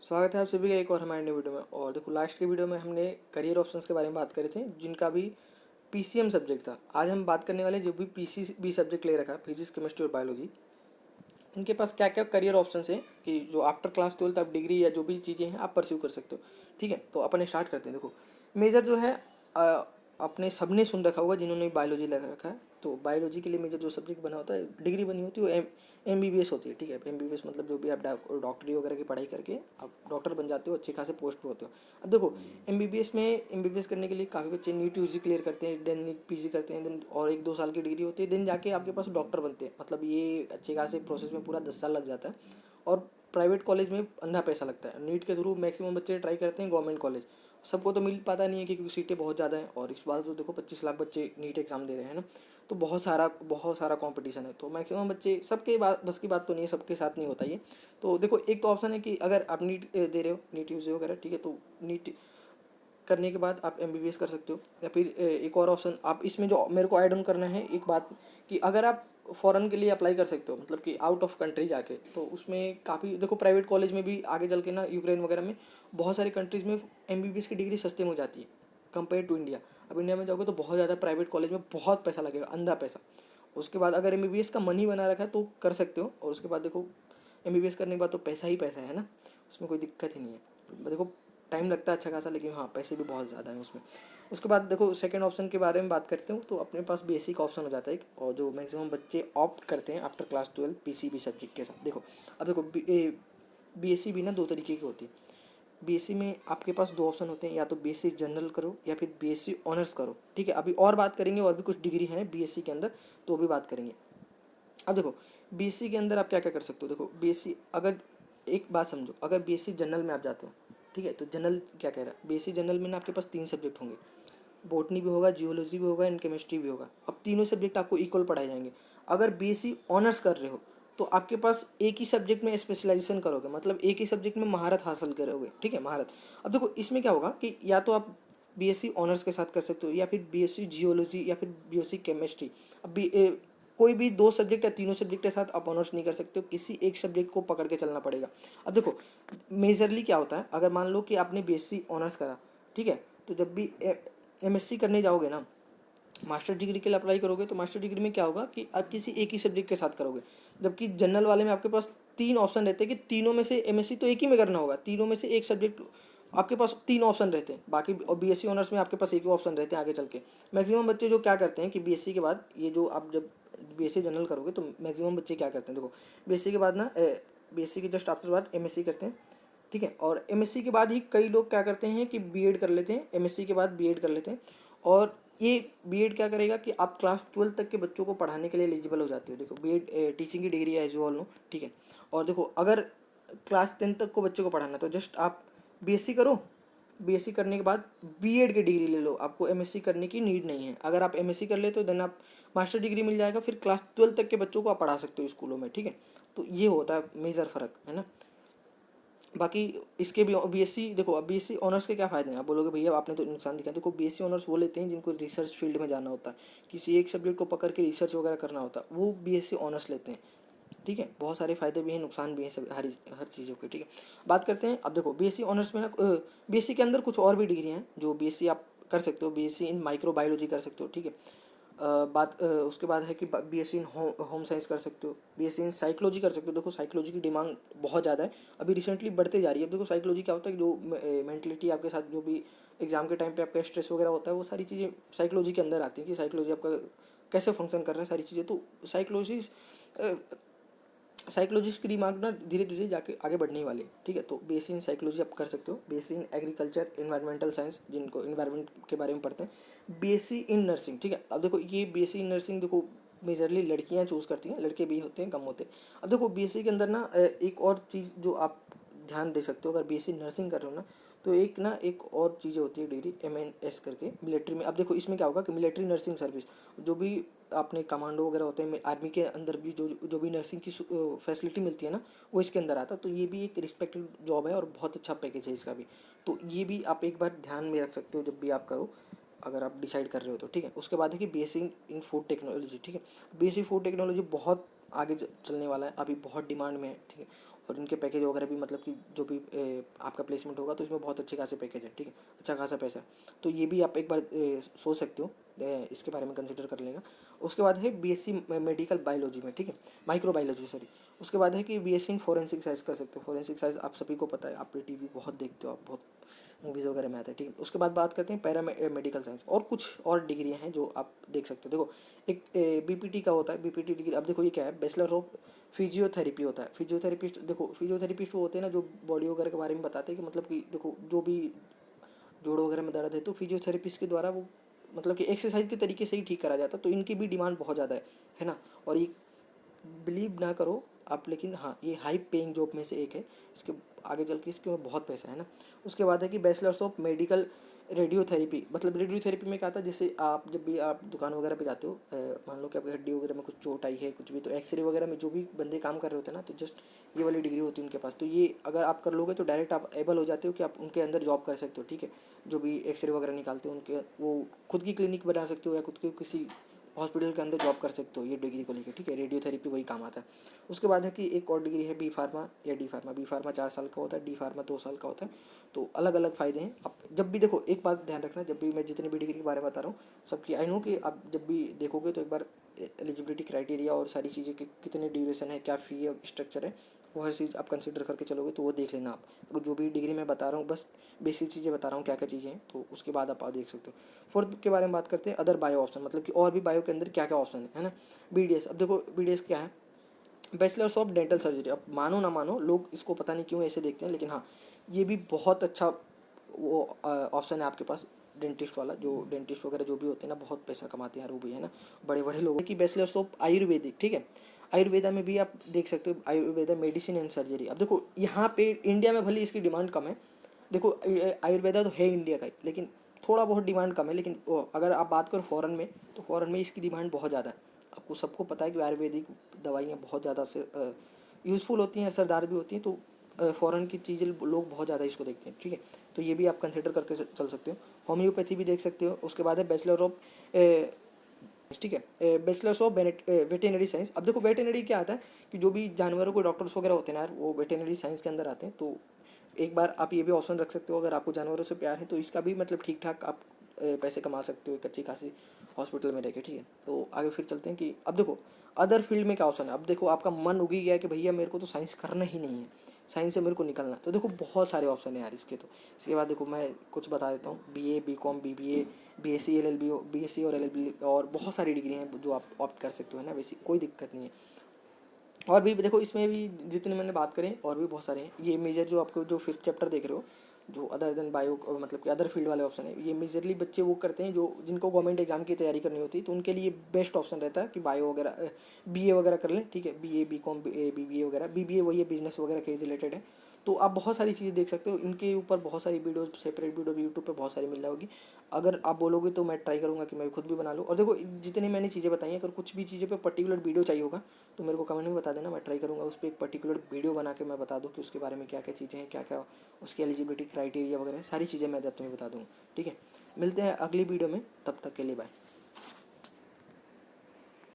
स्वागत है आप सभी का एक और हमारे नई वीडियो में। और देखो, लास्ट की वीडियो में हमने करियर ऑप्शंस के बारे में बात करे थे, जिनका भी पीसीएम सब्जेक्ट था। आज हम बात करने वाले जो भी पीसीबी सब्जेक्ट ले रखा है, फिजिक्स केमिस्ट्री और बायोलॉजी, उनके पास क्या क्या करियर ऑप्शंस हैं कि जो आफ्टर क्लास 12 आप डिग्री या जो भी चीज़ें हैं आप परस्यू कर सकते हो। ठीक है, तो अपन स्टार्ट करते हैं। देखो, मेजर जो है अपने सबने सुन रखा होगा जिन्होंने बायोलॉजी लगा रखा है। तो बायोलॉजी के लिए मेजर जो सब्जेक्ट बना होता है, डिग्री बनी होती है, वो एमबीबीएस होती है। ठीक है, एमबीबीएस मतलब जो भी आप डॉक्टरी वगैरह की पढ़ाई करके आप डॉक्टर बन जाते हो, अच्छे खासे पोस्ट पे होते हो। अब देखो, एमबीबीएस करने के लिए काफ़ी बच्चे नीट यूजी क्लियर करते हैं, देन नीट पीजी करते हैं, देन और 1-2 साल की डिग्री होती है, देन जाके आपके पास डॉक्टर बनते हैं। मतलब ये अच्छे खासे प्रोसेस में पूरा 10 साल लग जाता है। और प्राइवेट कॉलेज में अंधा पैसा लगता है। नीट के थ्रू मैक्सिमम बच्चे ट्राई करते हैं गवर्नमेंट कॉलेज, सबको तो मिल पाता नहीं है क्योंकि सीटें बहुत ज़्यादा हैं। और इस बार तो देखो 25 लाख बच्चे नीट एग्ज़ाम दे रहे हैं ना, तो बहुत सारा कंपटीशन है। तो मैक्सिमम बच्चे, सबके बस की बात तो नहीं है, सबके साथ नहीं होता ये। तो देखो, एक तो ऑप्शन है कि अगर आप नीट दे रहे हो, नीट यूजी वगैरह, ठीक है, तो नीट करने के बाद आप एमबीबीएस कर सकते हो। या फिर एक और ऑप्शन आप इसमें जो मेरे को ऐड ऑन करना है एक बात, कि अगर आप फॉरेन के लिए अप्लाई कर सकते हो, मतलब कि आउट ऑफ कंट्री जाके, तो उसमें काफ़ी देखो प्राइवेट कॉलेज में भी आगे चल के ना, यूक्रेन वगैरह में बहुत सारी कंट्रीज़ में एमबीबीएस की डिग्री सस्ते में हो जाती है कंपेयर टू इंडिया। अब इंडिया में जाओगे तो बहुत ज़्यादा प्राइवेट कॉलेज में बहुत पैसा लगेगा, अंधा पैसा। उसके बाद अगर एमबीबीएस का मन ही बना रखा है तो कर सकते हो। और उसके बाद देखो, एमबीबीएस करने के बाद तो पैसा ही पैसा है ना, उसमें कोई दिक्कत ही नहीं है। देखो, टाइम लगता है अच्छा खासा, लेकिन हाँ पैसे भी बहुत ज़्यादा हैं उसमें। उसके बाद देखो, सेकंड ऑप्शन के बारे में बात करते हो तो अपने पास बेसिक ऑप्शन हो जाता है एक, और जो मैक्सिमम बच्चे ऑप्ट करते हैं आफ्टर क्लास 12 पीसीबी सब्जेक्ट के साथ। देखो, अब देखो बीएससी भी ना दो तरीके की होती है। बीएससी में आपके पास दो ऑप्शन होते हैं, या तो बीएससी जनरल करो या फिर बीएससी ऑनर्स करो। ठीक है, अभी और बात करेंगे, और भी कुछ डिग्री हैं बीएससी के अंदर, तो भी बात करेंगे। अब देखो, बीएससी के अंदर आप क्या क्या कर सकते हो। देखो, बीएससी अगर, एक बात समझो, अगर बीएससी जनरल में आप जाते हो, ठीक है, तो जनरल क्या कह रहा है, बीएससी जनरल में ना आपके पास 3 सब्जेक्ट होंगे, बॉटनी भी होगा, जियोलॉजी भी होगा एंड केमिस्ट्री भी होगा। अब तीनों सब्जेक्ट आपको इक्वल पढ़ाए जाएंगे। अगर बीएससी ऑनर्स कर रहे हो तो आपके पास एक ही सब्जेक्ट में स्पेशलाइजेशन करोगे, मतलब एक ही सब्जेक्ट में महारत हासिल करोगे। ठीक है, महारत। अब देखो, इसमें क्या होगा कि या तो आप बीएससी ऑनर्स के साथ कर सकते हो, या फिर बीएससी जियोलॉजी, या फिर बीएससी केमिस्ट्री। अब कोई भी 2 सब्जेक्ट या तीनों सब्जेक्ट के साथ आप ऑनर्स नहीं कर सकते हो, किसी एक सब्जेक्ट को पकड़ के चलना पड़ेगा। अब देखो, मेजरली क्या होता है, अगर मान लो कि आपने बीएससी ऑनर्स करा, ठीक है, तो जब भी एमएससी करने जाओगे ना, मास्टर डिग्री के लिए अप्लाई करोगे, तो मास्टर डिग्री में क्या होगा कि आप किसी एक ही सब्जेक्ट के साथ करोगे। जबकि जनरल वाले में आपके पास 3 ऑप्शन रहते हैं कि तीनों में से एमएससी तो एक ही में करना होगा, तीनों में से एक सब्जेक्ट आपके पास 3 ऑप्शन रहते हैं बाकी। और बीएससी ऑनर्स में आपके पास एक ही ऑप्शन रहते हैं आगे चल के। मैक्सिमम बच्चे जो क्या करते हैं कि बीएससी के बाद, ये जो आप जब बीएससी जनरल करोगे तो मैक्सिमम बच्चे क्या करते हैं, देखो, बीएससी के बाद ना, बीएससी के जस्ट आफ्टर बाद एमएससी करते हैं। ठीक है, और एमएससी के बाद ही कई लोग क्या करते हैं कि बीएड कर लेते हैं, एमएससी के बाद बीएड कर लेते हैं। और ये बीएड क्या करेगा कि आप क्लास 12 तक के बच्चों को पढ़ाने के लिए एलिजिबल हो जाते हो। देखो, बीएड टीचिंग की डिग्री है, एज यू ऑल नो। ठीक है, और देखो, अगर क्लास 10 तक को बच्चे को पढ़ाना है तो जस्ट आप बीएससी करो, बीएससी करने के बाद बीएड की डिग्री ले लो, आपको एमएससी करने की नीड नहीं है। अगर आप एमएससी कर लेते हो देन आप मास्टर डिग्री मिल जाएगा, फिर क्लास 12 तक के बच्चों को आप पढ़ा सकते हो स्कूलों में। ठीक है, तो ये होता है मेजर फ़र्क, है ना। बाकी इसके भी बीएससी, देखो, अब बीएससी ऑनर्स के क्या फ़ायदे हैं, आप बोलोगे भैया आपने तो नुकसान दिखा। देखो, बीएससी ऑनर्स वो लेते हैं जिनको रिसर्च फील्ड में जाना होता है, किसी एक सब्जेक्ट को पकड़ के रिसर्च वगैरह करना होता है, वो बीएससी ऑनर्स लेते हैं। ठीक है, बहुत सारे फ़ायदे भी हैं, नुकसान भी हैं, सब हर चीज़ों के। ठीक है, बात करते हैं। अब देखो, बीएससी ऑनर्स में ना, बीएससी के अंदर कुछ और भी डिग्री हैं जो बीएससी आप कर सकते हो। बीएससी इन माइक्रोबायोलॉजी कर सकते हो। ठीक है, उसके बाद है कि बीएससी इन होम साइंस कर सकते हो, बीएससी इन साइकोलॉजी कर सकते हो। देखो, साइकोलॉजी की डिमांड बहुत ज़्यादा है, अभी रिसेंटली बढ़ते जा रही है। अब देखो, साइकोलॉजी क्या होता है कि जो मेंटलिटी आपके साथ, जो भी एग्जाम के टाइम पे आपका स्ट्रेस वगैरह होता है, वो सारी चीज़ें साइकोलॉजी के अंदर आती है कि साइकोलॉजी आपका कैसे फंक्शन कर रहा है, सारी चीज़ें। तो साइकोलॉजी साइकोलॉजिस्ट की डिमांड ना धीरे धीरे जाके आगे बढ़ने वाली है। ठीक है, तो बीएससी इन साइकोलॉजी आप कर सकते हो, BSc in agriculture environmental science, जिनको इन्वायरमेंट के बारे में पढ़ते हैं, बीएससी इन नर्सिंग। ठीक है, अब देखो, ये बीएससी इन नर्सिंग, देखो, मेजरली लड़कियां चूज़ करती हैं, लड़के भी होते हैं, कम होते हैं। अब देखो, बीएससी के अंदर ना एक और चीज़ जो आप ध्यान दे सकते हो, अगर बीएससी नर्सिंग कर रहे हो ना, तो एक और चीज़ें होती है डिग्री, एमएनएस करके, मिलिट्री में। अब देखो, इसमें क्या होगा कि मिलिट्री नर्सिंग सर्विस, जो भी अपने कमांडो वगैरह होते हैं, आर्मी के अंदर भी जो भी नर्सिंग की फैसिलिटी मिलती है ना, वो इसके अंदर आता है। तो ये भी एक रिस्पेक्टेड जॉब है और बहुत अच्छा पैकेज है इसका भी। तो ये भी आप एक बार ध्यान में रख सकते हो जब भी आप करो, अगर आप डिसाइड कर रहे हो तो। ठीक है, उसके बाद है कि बीएससी इन फूड टेक्नोलॉजी। ठीक है, बीएससी फूड टेक्नोलॉजी बहुत आगे चलने वाला है, अभी बहुत डिमांड में है। ठीक है, और इनके पैकेज वगैरह भी मतलब कि जो भी आपका प्लेसमेंट होगा तो इसमें बहुत अच्छे खासे पैकेज है, ठीक है, अच्छा खासा पैसा है। तो ये भी आप एक बार सोच सकते हो, इसके बारे में कंसिडर कर लेगा। उसके बाद है बीएससी मेडिकल बायोलॉजी में, ठीक है, माइक्रोबायोलॉजी सॉरी। उसके बाद है कि बीएससी इन फोरेंसिक साइंस कर सकते हो। फोरेंसिक साइंस आप सभी को पता है, आप टीवी बहुत देखते हो, आप बहुत मूवीज़ वगैरह में आता है, ठीक है। उसके बाद बात करते हैं पैरा मेडिकल साइंस, और कुछ और डिग्रियाँ हैं जो आप देख सकते हो। देखो एक बीपीटी का होता है, बीपीटी डिग्री। अब देखो ये क्या है, बैचलर ऑफ फिजियोथेरेपी होता है। फिजियोथेरेपिस्ट, देखो फिजियोथेरेपिस्ट वो होते हैं ना जो बॉडी वगैरह के बारे में बताते हैं कि मतलब कि देखो जो भी जोड़ों वगैरह में दर्द है तो फिजियोथेरेपिस्ट के द्वारा वो मतलब कि एक्सरसाइज के तरीके से ही ठीक करा जाता है। तो इनकी भी डिमांड बहुत ज़्यादा है ना। और ये बिलीव ना करो आप, लेकिन हाँ ये हाई पेइंग जॉब में से एक है। इसके आगे चल के इसके में बहुत पैसा है ना। उसके बाद है कि बैचलर्स ऑफ मेडिकल रेडियोथेरेपी, मतलब रेडियोथेरेपी में क्या आता है, जैसे आप जब भी आप दुकान वगैरह पे जाते हो, मान लो कि आपकी हड्डी वगैरह में कुछ चोट आई है कुछ भी, तो एक्सरे वगैरह में जो भी बंदे काम कर रहे होते हैं ना, तो जस्ट ये वाली डिग्री होती है उनके पास। तो ये अगर आप कर लोगे तो डायरेक्ट आप एबल हो जाते हो कि आप उनके अंदर जॉब कर सकते हो, ठीक है। जो भी एक्सरे वगैरह निकालते हो उनके, वो खुद की क्लिनिक बना सकते हो या खुद के किसी हॉस्पिटल के अंदर जॉब कर सकते हो ये डिग्री को लेकर, ठीक है। रेडियोथेरेपी वही काम आता है। उसके बाद है कि एक और डिग्री है बी फार्मा या डी फार्मा। बी फार्मा 4 साल का होता है, डी फार्मा 2 साल का होता है। तो अलग अलग फ़ायदे हैं। आप जब भी देखो, एक बात ध्यान रखना, जब भी मैं जितनी भी डिग्री के बारे में बता रहा हूँ सबकी, आई नो कि आप जब भी देखोगे तो एक बार एलिजिबिलिटी क्राइटेरिया और सारी चीज़ें कितनी ड्यूरेशन है, क्या फ़ी है, स्ट्रक्चर है, वो हर चीज़ आप कंसिडर करके चलोगे तो वो देख लेना आप। अगर जो भी डिग्री मैं बता रहा हूँ बस बेसिक चीज़ें बता रहा हूँ क्या क्या चीज़ें हैं, तो उसके बाद आप देख सकते हो। फोर्थ के बारे में बात करते हैं, अदर बायो ऑप्शन, मतलब कि और भी बायो के अंदर क्या क्या ऑप्शन है ना। बीडीएस, अब देखो बीडीएस क्या है, बैचलर्स ऑफ डेंटल सर्जरी। अब मानो ना मानो, लोग इसको पता नहीं क्यों ऐसे देखते हैं, लेकिन हाँ ये भी बहुत अच्छा वो ऑप्शन है आपके पास, डेंटिस्ट वाला। जो डेंटिस्ट वगैरह जो भी होते हैं ना, बहुत पैसा कमाते हैं यार वो भी, है ना, बड़े बड़े लोग की। बैचलर्स ऑफ आयुर्वेदिक, ठीक है, आयुर्वेदा में भी आप देख सकते हो, आयुर्वेदा मेडिसिन एंड सर्जरी। अब देखो यहाँ पे इंडिया में भले इसकी डिमांड कम है, देखो आयुर्वेदा तो है इंडिया का ही, लेकिन थोड़ा बहुत डिमांड कम है। लेकिन अगर आप बात करो फॉरेन में, तो फॉरेन में इसकी डिमांड बहुत ज़्यादा है। आपको सबको पता है कि आयुर्वेदिक दवाइयाँ बहुत ज़्यादा से यूज़फुल होती हैं, असरदार भी होती हैं। तो फ़ॉरेन की चीज़ें लोग बहुत ज़्यादा इसको देखते हैं, ठीक है। तो ये भी आप कंसिडर करके चल सकते हो। होम्योपैथी भी देख सकते हो। उसके बाद है बैचलर ऑफ, ठीक है, बैचलर्स ऑफ वेटेनरी साइंस। अब देखो वेटेनरी क्या आता है कि जो भी जानवरों को डॉक्टर्स वगैरह होते हैं ना यार, वो वेटेनरी साइंस के अंदर आते हैं। तो एक बार आप ये भी ऑप्शन रख सकते हो, अगर आपको जानवरों से प्यार है तो इसका भी मतलब ठीक ठाक आप पैसे कमा सकते हो एक अच्छी खासी हॉस्पिटल में रह के, ठीक है। तो आगे फिर चलते हैं कि अब देखो अदर फील्ड में क्या ऑप्शन है। अब देखो आपका मन उगी गया कि भैया मेरे को तो साइंस करना ही नहीं है, साइंस से मेरे को निकलना है, तो देखो बहुत सारे ऑप्शन है यार इसके। तो इसके बाद देखो मैं कुछ बता देता हूँ, BA, BCom, BBA, BSc, LLB, BSc और एलएलबी, और बहुत सारी डिग्री हैं जो आप ऑप्ट कर सकते हो, है ना, वैसी कोई दिक्कत नहीं है। और भी देखो इसमें भी जितने मैंने बात करें और भी बहुत सारे हैं। ये मेजर जो आपको जो 5th चैप्टर देख रहे हो, जो अदर देन बायो, मतलब कि अदर फील्ड वाले ऑप्शन है, ये मेजरली बच्चे वो करते हैं जो जिनको गवर्नमेंट एग्जाम की तैयारी करनी होती है, तो उनके लिए बेस्ट ऑप्शन रहता है कि बायो वगैरह, बीए वगैरह कर लें, ठीक है। बीए, बीकॉम, बीबीए वगैरह, बीबीए वही है बिजनेस वगैरह के रिलेटेड है। तो आप बहुत सारी चीज़ें देख सकते हो, इनके ऊपर बहुत सारी वीडियोस, सेपरेट वीडियो यूट्यूब पे बहुत सारी मिल जाएगी। अगर आप बोलोगे तो मैं ट्राई करूँगा कि मैं खुद भी बना लूँ। और देखो जितनी मैंने चीज़ें बताई हैं, अगर कुछ भी चीज़ें पे पर्टिकुलर वीडियो चाहिए होगा तो मेरे को कमेंट में बता देना, मैं ट्राई करूँगा उस पर एक पर्टिकुलर वीडियो बना के मैं बता दूँ कि उसके बारे में क्या क्या चीज़ें हैं, क्या क्या उसकी एलिजिबिलिटी क्राइटेरिया वगैरह सारी चीज़ें मैं तुम्हें बता दूँगा, ठीक है। मिलते हैं अगली वीडियो में, तब तक के लिए बाय।